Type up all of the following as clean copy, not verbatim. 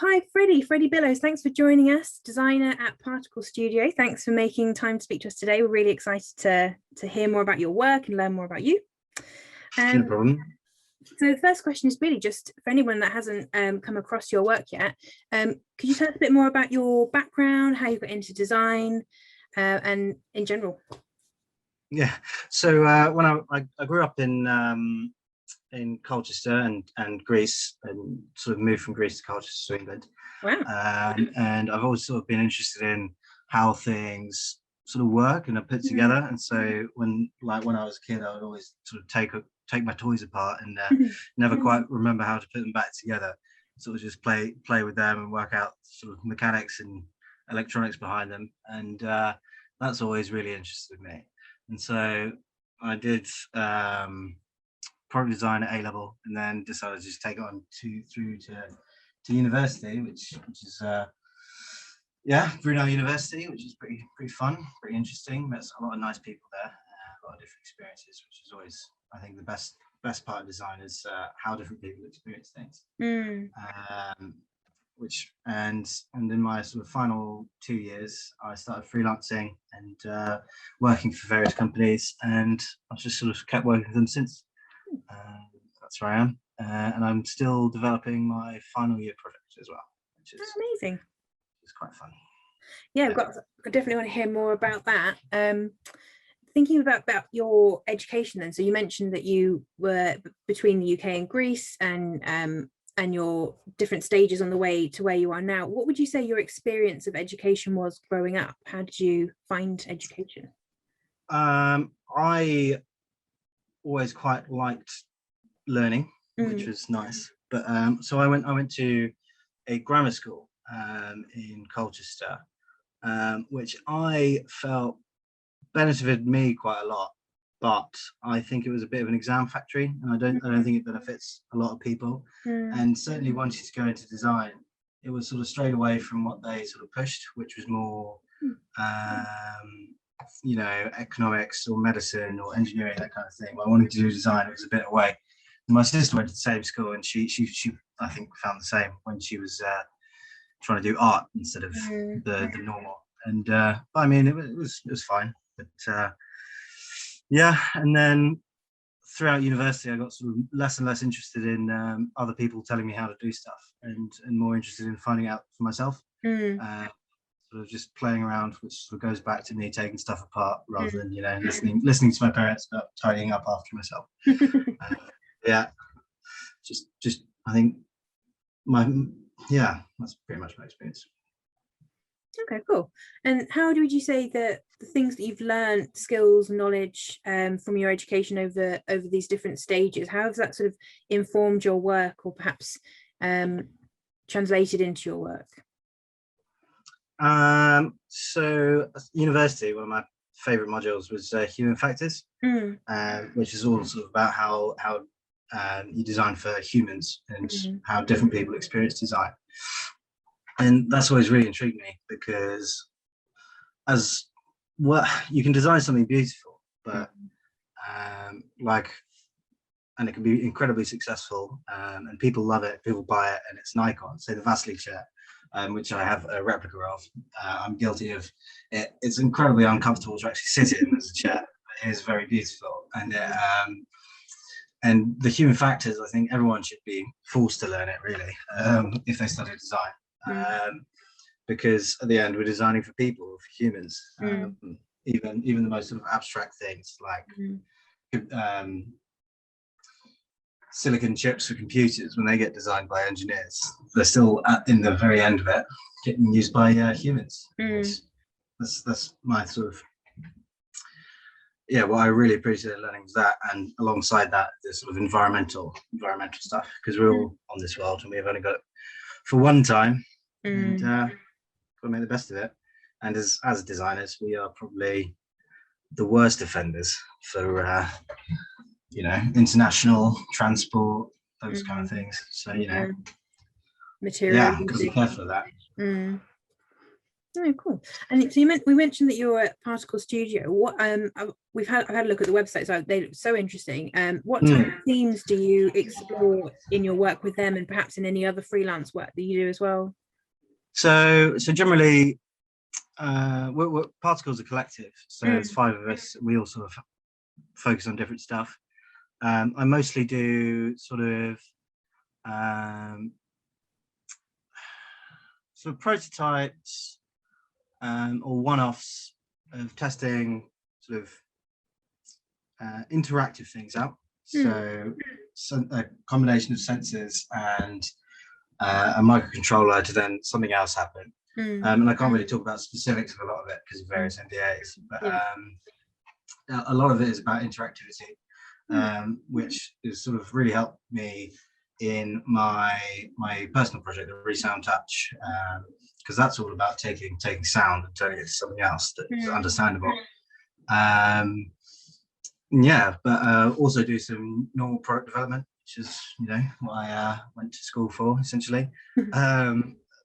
Hi, Freddy Billowes. Thanks for joining us, designer at Particle Studio. Thanks for making time to speak to us today. We're really excited to hear more about your work and learn more about you. No problem. So the first question is really just for anyone that hasn't come across your work yet. Could you tell us a bit more about your background, how you got into design, and in general? Yeah. So when I grew up in Colchester and Greece, and sort of moved from Greece to Colchester to England. Wow. And I've always sort of been interested in how things sort of work and are put together. And so when I was a kid, I would always sort of take my toys apart and never quite remember how to put them back together. Sort of just play with them and work out sort of mechanics and electronics behind them. And that's always really interested me. And so I did product design at A level, and then decided to just take it on through to university, which is Brunel University, which is pretty fun, pretty interesting. Met a lot of nice people there, a lot of different experiences, which is always, I think, the best part of design is how different people experience things. And in my sort of final 2 years, I started freelancing and working for various companies, and I've just sort of kept working with them since. That's where I am, and I'm still developing my final year project as well, which is amazing. It's quite fun. Yeah, I definitely want to hear more about that. Thinking about your education then, so you mentioned that you were between the UK and Greece, and your different stages on the way to where you are now. What would you say your experience of education was growing up? How did you find education? I always quite liked learning, which was nice. But so I went to a grammar school in Colchester, which I felt benefited me quite a lot. But I think it was a bit of an exam factory, and I don't think it benefits a lot of people. And certainly once you go into design, it was sort of strayed away from what they sort of pushed, which was more economics or medicine or engineering, that kind of thing. When I wanted to do design, it was a bit away. And my sister went to the same school, and she I think found the same when she was trying to do art instead of the normal. And I mean, it was fine, but and then throughout university, I got sort of less and less interested in other people telling me how to do stuff, and more interested in finding out for myself. Sort of just playing around, which sort of goes back to me taking stuff apart rather than listening to my parents about tidying up after myself. Just I think that's pretty much my experience. Okay, cool. And how would you say that the things that you've learned, skills, knowledge from your education over these different stages, how has that sort of informed your work, or perhaps translated into your work? So university, one of my favorite modules was human factors, which is all sort of about how you design for humans and how different people experience design. And that's always really intrigued me, because you can design something beautiful, but and it can be incredibly successful, and people love it, people buy it, and it's an icon. Say the Vasily chair, which I have a replica of. I'm guilty of it. It's incredibly uncomfortable to actually sit in as a chair, but it is very beautiful. And the human factors, I think everyone should be forced to learn it, really, if they study design, because at the end we're designing for people, for humans. Even the most sort of abstract things like silicon chips for computers, when they get designed by engineers, they're still in the very end of it getting used by humans. That's my sort of what I really appreciate learning was that, and alongside that, the sort of environmental stuff, because we're all on this world and we've only got it for one time, and got to make the best of it. And as designers, we are probably the worst offenders for international transport, those kind of things. So material, got to be careful of that. Oh, cool. And so we mentioned that you're at Particle Studio. What I've had a look at the website, so they look so interesting. What type of themes do you explore in your work with them, and perhaps in any other freelance work that you do as well? So generally, we're Particle's a collective, so there's 5 of us. We all sort of focus on different stuff. I mostly do sort of prototypes or one-offs of testing sort of interactive things out. So a combination of sensors and a microcontroller to then something else happen. And I can't really talk about specifics of a lot of it because of various NDAs, but a lot of it is about interactivity, which has sort of really helped me in my personal project, the ReSound Touch, because that's all about taking sound and turning it into something else that's understandable. Yeah, but also do some normal product development, which is, you know, what I went to school for, essentially.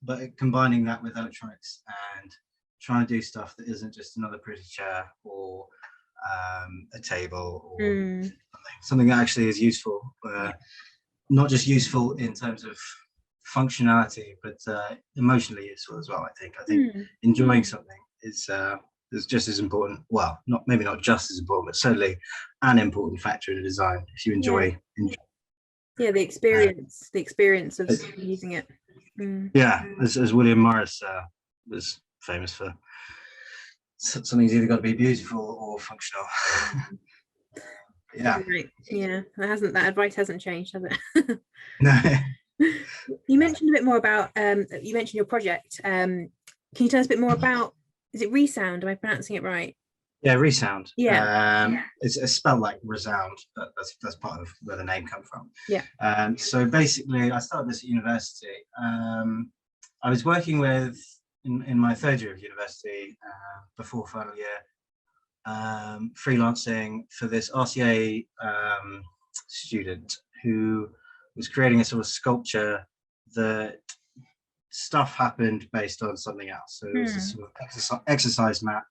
But combining that with electronics and trying to do stuff that isn't just another pretty chair or a table or something that actually is useful, not just useful in terms of functionality, but emotionally useful as well. I think enjoying something is just as important. Well, maybe not just as important, but certainly an important factor in a design. If you enjoy the experience of using it. Yeah, as William Morris was famous for, something's either got to be beautiful or functional. Yeah. Right. Yeah, that advice hasn't changed, has it? No. You mentioned a bit more about you mentioned your project. Can you tell us a bit more about, is it ReSound? Am I pronouncing it right? Yeah, ReSound. Yeah. It's spelled like resound, but that's part of where the name comes from. Yeah. So basically, I started this at university. I was working with in my 3rd year of university, before final year, freelancing for this RCA student who was creating a sort of sculpture that stuff happened based on something else. So it was a sort of exercise mat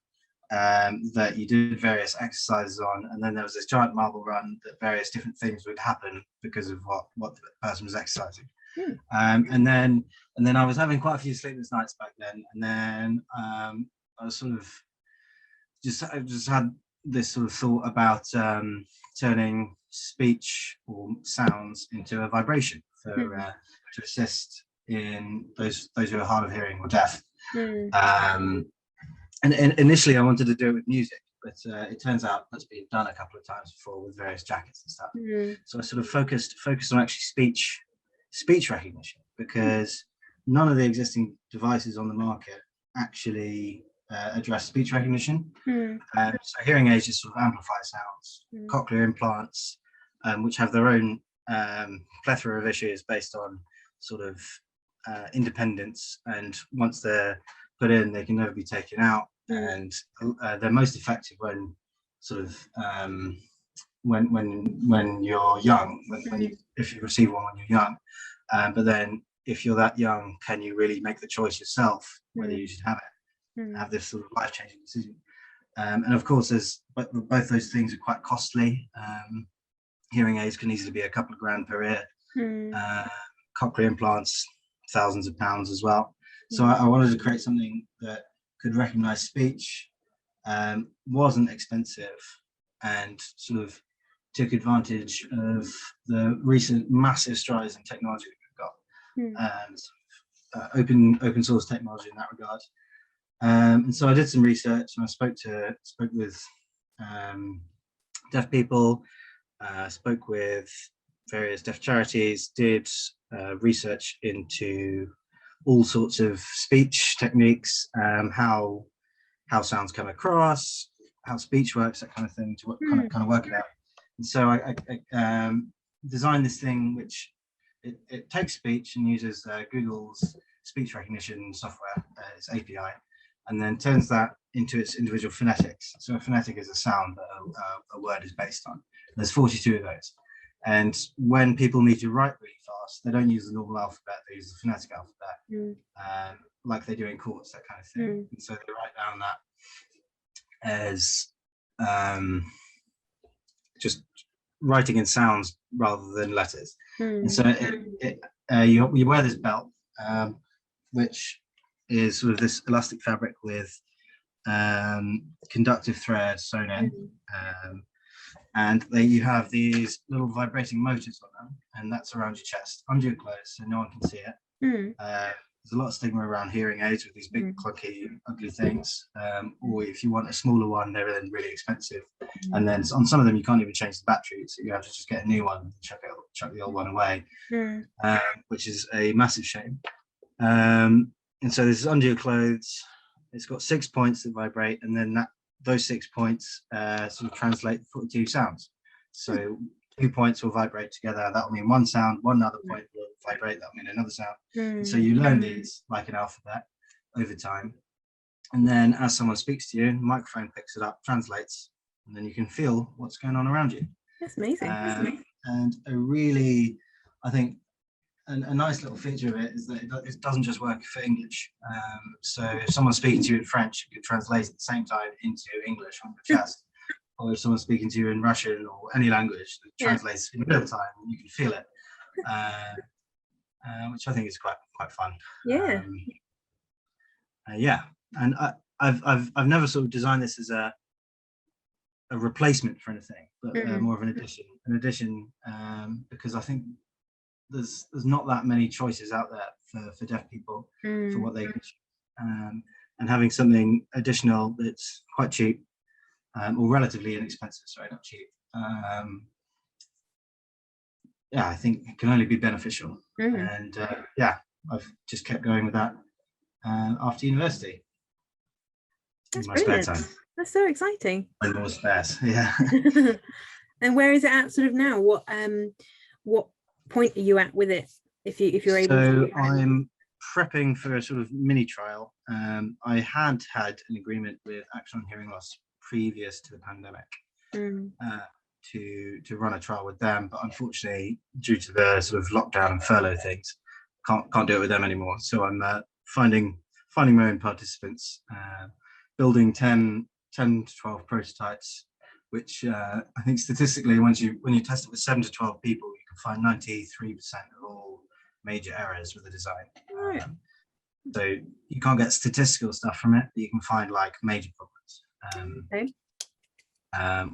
that you did various exercises on, and then there was this giant marble run that various different things would happen because of what the person was exercising. And then I was having quite a few sleepless nights back then, and then I was sort of I just had this sort of thought about turning speech or sounds into a vibration to assist in those who are hard of hearing or deaf. And initially I wanted to do it with music, but it turns out that's been done a couple of times before with various jackets and stuff. So I sort of focused on actually speech recognition, because none of the existing devices on the market actually address speech recognition. So hearing aids just sort of amplify sounds. Cochlear implants, which have their own plethora of issues based on sort of independence, and once they're put in, they can never be taken out. And they're most effective when sort of when you're young, if you receive one when you're young. But then if you're that young, can you really make the choice yourself whether you should have it? Have this sort of life-changing decision. And of course, both those things are quite costly. Hearing aids can easily be a couple of grand per ear. Cochlear implants, thousands of pounds as well. So I wanted to create something that could recognize speech, wasn't expensive, and sort of took advantage of the recent massive strides in technology that we've got, and open source technology in that regard. And so I did some research, and I spoke with deaf people, spoke with various deaf charities, did research into all sorts of speech techniques, how sounds come across, how speech works, that kind of thing, to kind of work it out. And so I designed this thing which it takes speech and uses Google's speech recognition software, its API, and then turns that into its individual phonetics. So a phonetic is a sound that a word is based on. There's 42 of those. And when people need to write really fast, they don't use the normal alphabet, they use the phonetic alphabet, like they do in courts, that kind of thing. And so they write down that as just writing in sounds rather than letters. And so you wear this belt, which is sort of this elastic fabric with conductive thread sewn in, and you have these little vibrating motors on them, and that's around your chest, under your clothes, so no one can see it. There's a lot of stigma around hearing aids with these big, clunky, ugly things. Or if you want a smaller one, they're then really expensive. And then on some of them, you can't even change the battery, so you have to just get a new one, chuck the old one away, which is a massive shame. And so this is under your clothes. It's got 6 points that vibrate, and then those 6 points sort of translate 42 sounds. So 2 points will vibrate together. That will mean one sound. One other point will vibrate. That will mean another sound. And so you learn these like an alphabet over time. And then as someone speaks to you, the microphone picks it up, translates, and then you can feel what's going on around you. That's amazing. And a really, I think, a nice little feature of it is that it doesn't just work for English. So if someone's speaking to you in French, you can translate at the same time into English on your chest. Or if someone's speaking to you in Russian or any language, it translates in real time and you can feel it, which I think is quite fun. And I've never sort of designed this as a replacement for anything, but more of an addition. Because I think there's not that many choices out there for deaf people for what they can choose. And having something additional that's quite cheap, or relatively inexpensive, sorry, not cheap. I think it can only be beneficial. And I've just kept going with that after university. That's in my brilliant. spare time. That's so exciting. And more spares, yeah. And where is it at sort of now? What point are you at with it? If you're able to. So I'm prepping for a sort of mini trial. I had an agreement with Action on Hearing Loss previous to the pandemic to run a trial with them, but unfortunately, due to the sort of lockdown and furlough things, can't do it with them anymore. So I'm finding my own participants, building 10 to 12 prototypes, which I think statistically, when you test it with 7 to 12 people, you can find 93% of all major errors with the design. So you can't get statistical stuff from it, but you can find like major problems,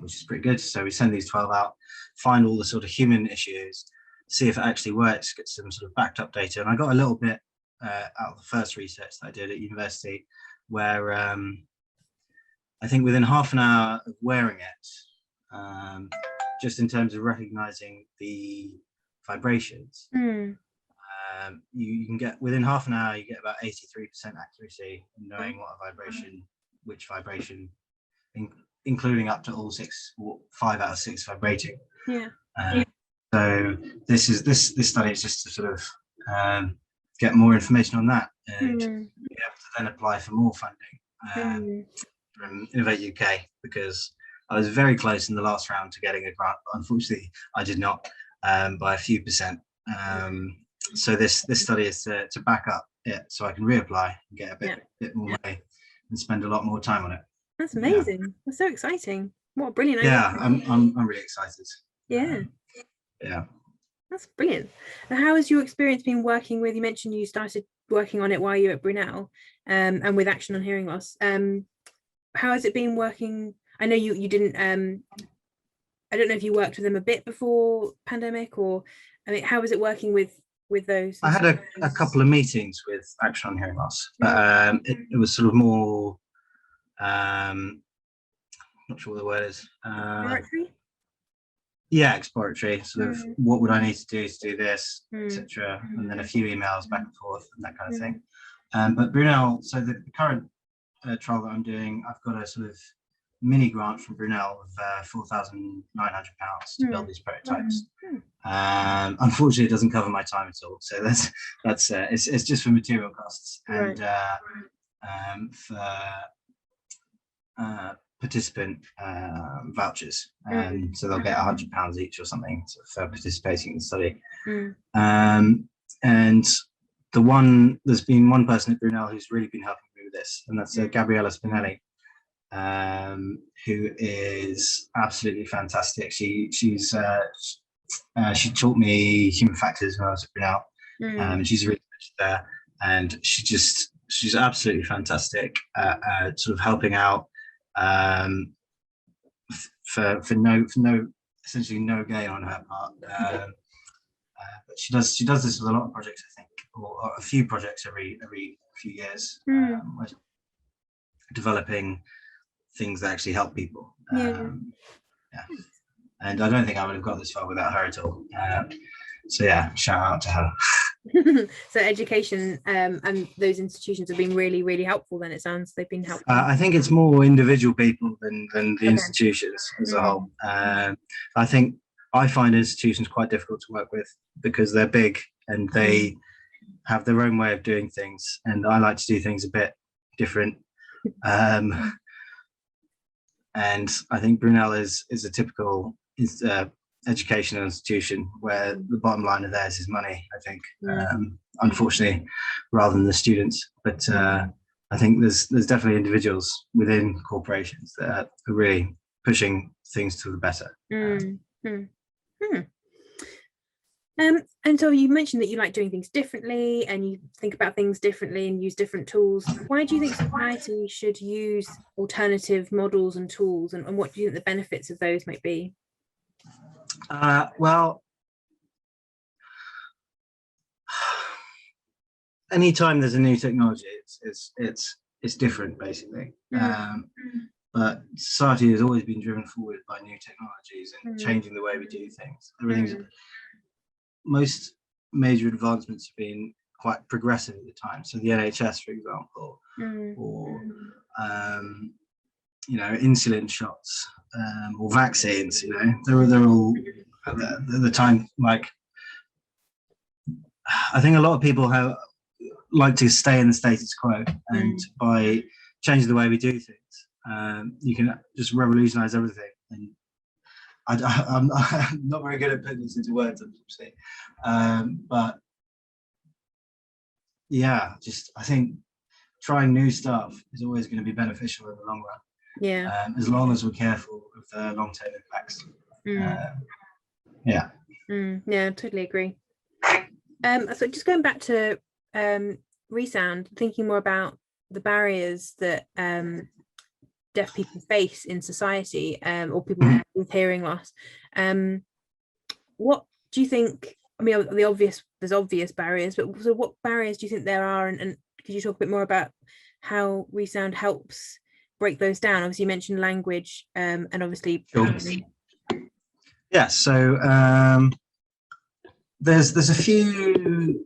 which is pretty good. So we send these 12 out, find all the sort of human issues, see if it actually works, get some sort of backed up data. And I got a little bit out of the first research that I did at university, where I think within half an hour of wearing it, just in terms of recognizing the vibrations, you can get within half an hour, you get about 83% accuracy in knowing which vibration, including up to all 6 or 5 out of 6 vibrating. So this study is just to sort of get more information on that and be able to then apply for more funding from Innovate UK, because I was very close in the last round to getting a grant. Unfortunately, I did not, by a few percent. So this study is to back up it, so I can reapply and get a bit more money and spend a lot more time on it. That's amazing. That's so exciting. What a brilliant idea. Yeah, I'm really excited. Yeah, that's brilliant. And how has your experience been working with, you mentioned you started working on it while you were at Brunel, and with Action on Hearing Loss. How has it been working? I know you didn't, I don't know if you worked with them a bit before pandemic, or I mean, how was it working with those? I had a couple of meetings with Action on Hearing Loss, but it was sort of more, not sure what the word is. Exploratory? Yeah, exploratory. Sort of, what would I need to do this, etc. And then a few emails back and forth and that kind of thing. But Brunel, so the current trial that I'm doing, I've got a sort of mini grant from Brunel of £4,900 to build these prototypes. Unfortunately, it doesn't cover my time at all. So that's it's just for material costs and participant vouchers, so they'll get £100 each or something for participating in the study. And there's been one person at Brunel who's really been helping me with this, and that's Gabriella Spinelli, who is absolutely fantastic. She taught me human factors when I was at Brunel, and she's really good there, and she's absolutely fantastic at sort of helping out for essentially no gain on her part. But she does this with a lot of projects, I think, or a few projects every few years, developing things that actually help people. And I don't think I would have got this far without her at all. So yeah, shout out to her. So education and those institutions have been really, really helpful. Then it sounds they've been helpful. I think it's more individual people than the institutions as a whole. I think I find institutions quite difficult to work with because they're big and they have their own way of doing things, and I like to do things a bit different. And I think Brunel is a typical educational institution where the bottom line of theirs is money, I think, unfortunately, rather than the students. But I think there's definitely individuals within corporations that are really pushing things to the better. And so you mentioned that you like doing things differently and you think about things differently and use different tools. Why do you think society should use alternative models and tools, and what do you think the benefits of those might be? Well, anytime there's a new technology, it's different, basically. But society has always been driven forward by new technologies and changing the way we do things. Most major advancements have been quite progressive at the time. So the NHS, for example, or insulin shots, or vaccines. They're all at the time. Like, I think a lot of people like to stay in the status quo, and by changing the way we do things, you can just revolutionize everything. And I'm not very good at putting this into words, unfortunately. But yeah, I think trying new stuff is always going to be beneficial in the long run. Yeah. As long as we're careful of the long-term impacts. Yeah, totally agree. So just going back to ReSound, thinking more about the barriers that deaf people face in society, or people with hearing loss. What do you think? I mean, there's obvious barriers, but so what barriers do you think there are? And could you talk a bit more about how ReSound helps break those down? Obviously, you mentioned language, and obviously. Sure. Yeah. So there's a few.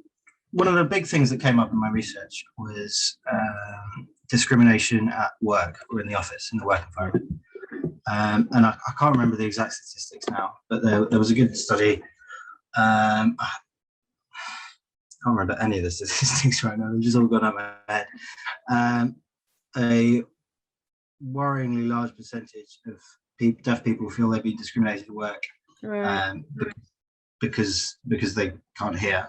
One of the big things that came up in my research was discrimination at work or in the office, in the work environment. And I can't remember the exact statistics now, but there was a good study. I can't remember any of the statistics right now. They've just all gone out of my head. A worryingly large percentage of deaf people feel they've been discriminated at work, because they can't hear,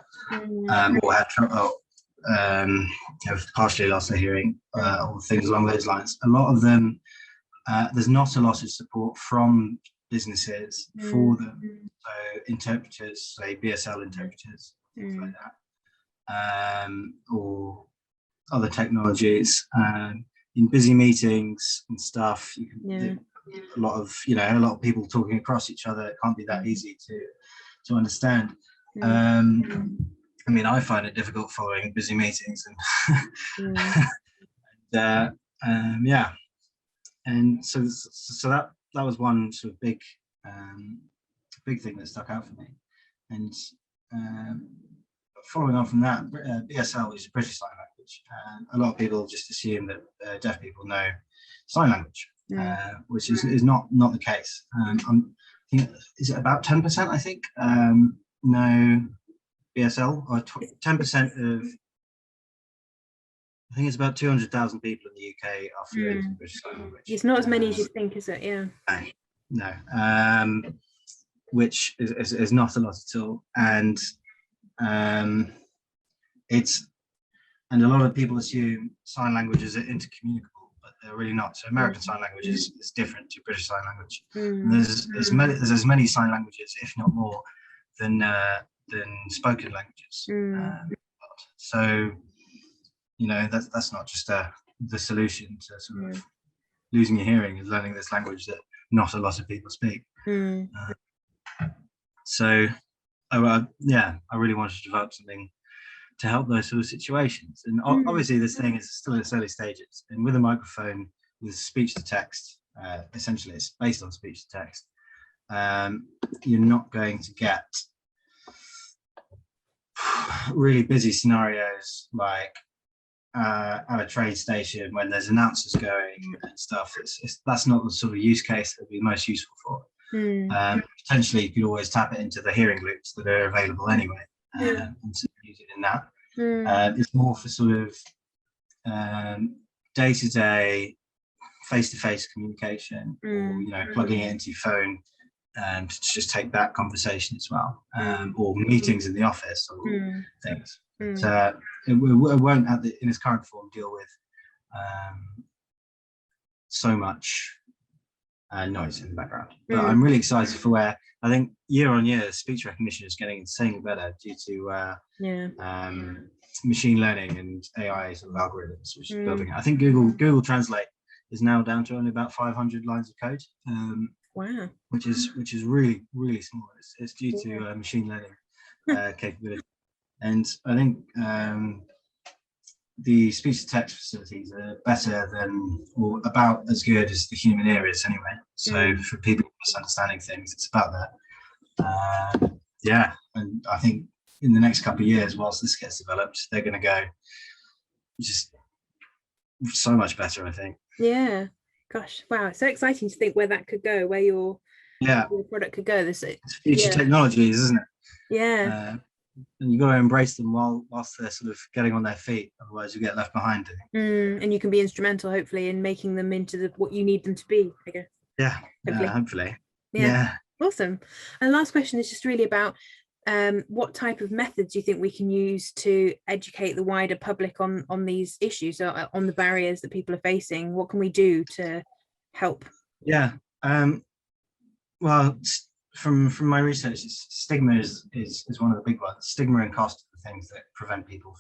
or have trouble, have partially lost their hearing, or things along those lines. A lot of them, there's not a lot of support from businesses for them. So interpreters, say BSL interpreters, things like that, or other technologies. In busy meetings and stuff, you can a lot of people talking across each other. It can't be that easy to understand. I mean, I find it difficult following busy meetings, and and so that was one sort of big thing that stuck out for me. And following on from that, BSL is a British Sign Language. A lot of people just assume that deaf people know sign language, which is not the case. I think, is it about 10%? I think know BSL, or 10% of I think it's about 200,000 people in the UK are fluent in British Sign Language. It's not as many as you think, is it? Yeah. No. Which is not a lot at all. And and a lot of people assume sign languages are intercommunicable, but they're really not. So American Sign Language is different to British Sign Language. There's as many sign languages, if not more, than spoken languages. So, you know, that's not just the solution to sort of losing your hearing, is learning this language that not a lot of people speak. So, I really wanted to develop something to help those sort of situations. And obviously this thing is still in its early stages. And with a microphone, with speech to text, essentially it's based on speech to text, you're not going to get really busy scenarios like at a train station when there's announcers going and stuff. That's not the sort of use case that would be most useful for. Potentially you could always tap it into the hearing loops that are available anyway, and use it in that. It's more for sort of day-to-day face-to-face communication, or, you know, plugging it into your phone and to just take that conversation as well, or meetings in the office or things. But it won't in its current form deal with so much noise in the background. But I'm really excited for where I think year on year speech recognition is getting insanely better due to machine learning and AI sort of algorithms which is building it. I think Google Translate is now down to only about 500 lines of code. Wow. Which is really, really small. It's due to machine learning capability. And I think the speech to text facilities are better than, or about as good as the human ear is anyway. So for people misunderstanding things, it's about that. And I think in the next couple of years, whilst this gets developed, they're going to go just so much better, I think. Yeah. Gosh, wow, it's so exciting to think where that could go, where your product could go. It's future technologies, isn't it? Yeah. And you've got to embrace them whilst they're sort of getting on their feet, otherwise you get left behind. And you can be instrumental, hopefully, in making them into what you need them to be, I guess. Hopefully. Awesome. And the last question is just really about what type of methods you think we can use to educate the wider public on these issues, or on the barriers that people are facing. What can we do to help? Well, from my research, stigma is one of the big ones. Stigma and cost are the things that prevent people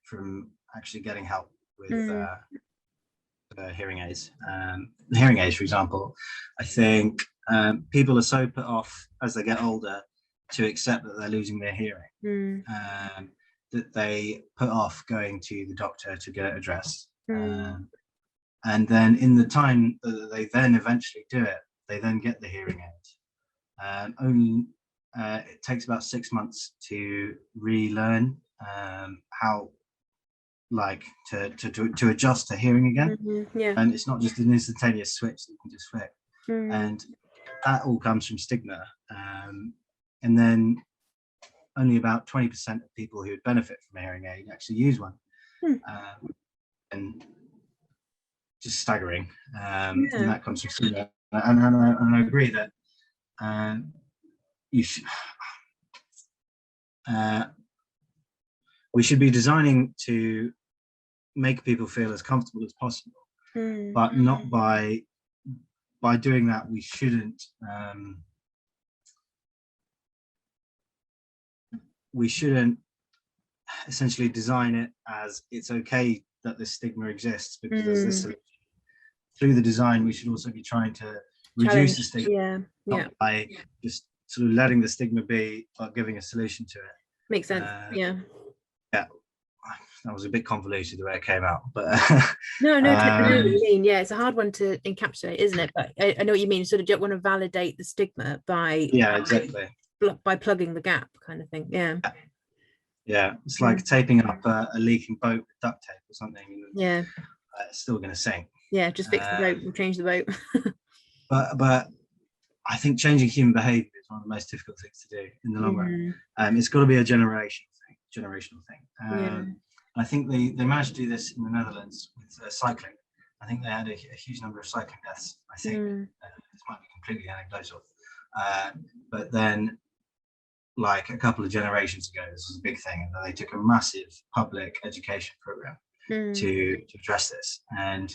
from actually getting help with hearing aids. The hearing aids, for example, I think people are so put off as they get older to accept that they're losing their hearing, that they put off going to the doctor to get it addressed. And then in the time that they then eventually do it, they then get the hearing aid. It takes about 6 months to relearn how, like, to adjust to hearing again. And it's not just an instantaneous switch that you can just flip. And that all comes from stigma. And then only about 20% of people who would benefit from a hearing aid actually use one. And just staggering. And that comes from stigma. And I agree that we should be designing to make people feel as comfortable as possible, but not by doing that. We shouldn't essentially design it as it's okay that this stigma exists because there's this solution. Through the design, we should also be trying to reduce the stigma, not by just sort of letting the stigma be, but giving a solution to it. Makes sense. That was a bit convoluted the way it came out, but no, I know what you mean. It's a hard one to encapsulate, isn't it? But I know what you mean. Sort of don't want to validate the stigma by exactly by plugging the gap, kind of thing. It's like taping up a leaking boat with duct tape or something. It's still going to sink. Just fix the boat and change the boat. but I think changing human behavior is one of the most difficult things to do in the long run. It's got to be a generational thing. I think they managed to do this in the Netherlands with cycling. I think they had a huge number of cycling deaths. I think this might be completely anecdotal, but then, like a couple of generations ago, this was a big thing, and they took a massive public education program to address this. And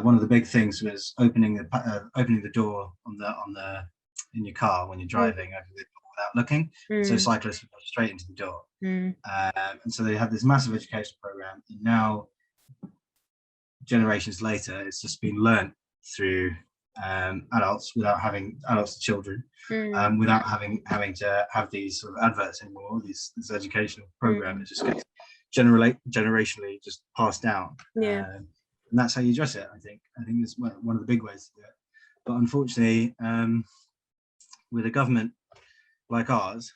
one of the big things was opening the door in your car when you're driving over the door without looking, so cyclists would go straight into the door. And so they had this massive education program, and now generations later, it's just been learnt through adults to children, without having to have these sort of adverts anymore. This educational program is just gets generationally just passed down. And that's how you address it. I think it's one of the big ways to do it. But unfortunately, with a government like ours,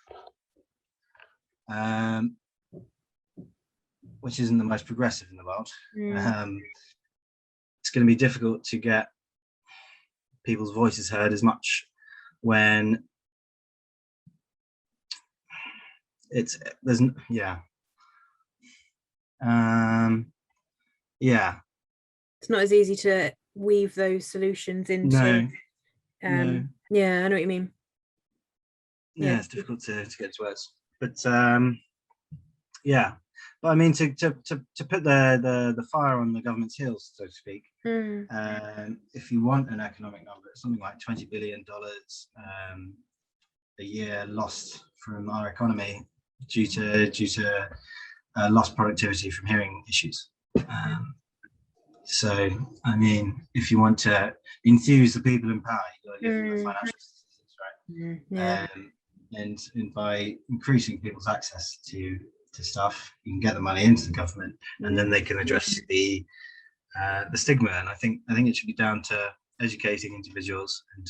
which isn't the most progressive in the world, it's going to be difficult to get people's voices heard as much when it's not as easy to weave those solutions into. No. Yeah, I know what you mean. Yeah, it's difficult to get to words, but but I mean, to put the fire on the government's heels, so to speak. If you want an economic number, it's something like $20 billion a year lost from our economy due to lost productivity from hearing issues. So, I mean, if you want to enthuse the people in power, you've got to give them the financial assistance, right? And by increasing people's access to stuff, you can get the money into the government, and then they can address the stigma. And I think it should be down to educating individuals, and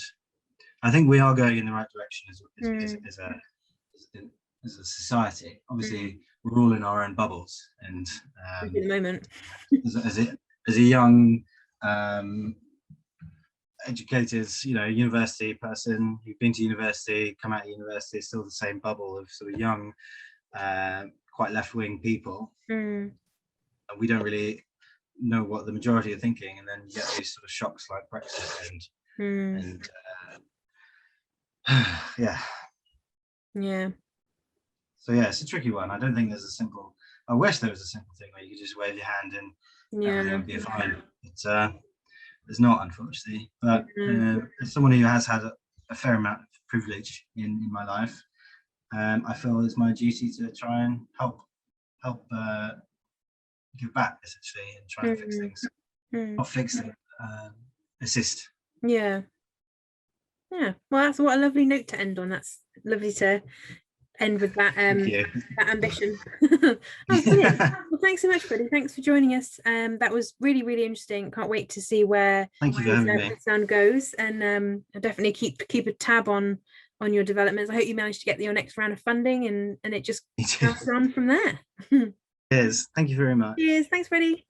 I think we are going in the right direction as a society. Obviously, we're all in our own bubbles, and at the moment, as a young educated, university person, you've been to university, come out of university, it's still the same bubble of sort of young, quite left-wing people. And we don't really know what the majority are thinking, and then you get these sort of shocks like Brexit and so it's a tricky one. I don't think there's a simple, I wish there was a simple thing where you could just wave your hand and everything would be fine. There's not, unfortunately. But as someone who has had a fair amount of privilege in my life, I feel it's my duty to try and help give back, essentially, and try and fix things. Not fix them, assist. Well, that's what a lovely note to end on. That's lovely to end with that that ambition. Brilliant. Well, thanks so much, Freddie. Thanks for joining us. That was really, really interesting. Can't wait to see where ReSound goes, and I'll definitely keep a tab on your developments. I hope you managed to get your next round of funding, and it just goes on from there. Cheers. Thank you very much. Cheers. Thanks, Freddie.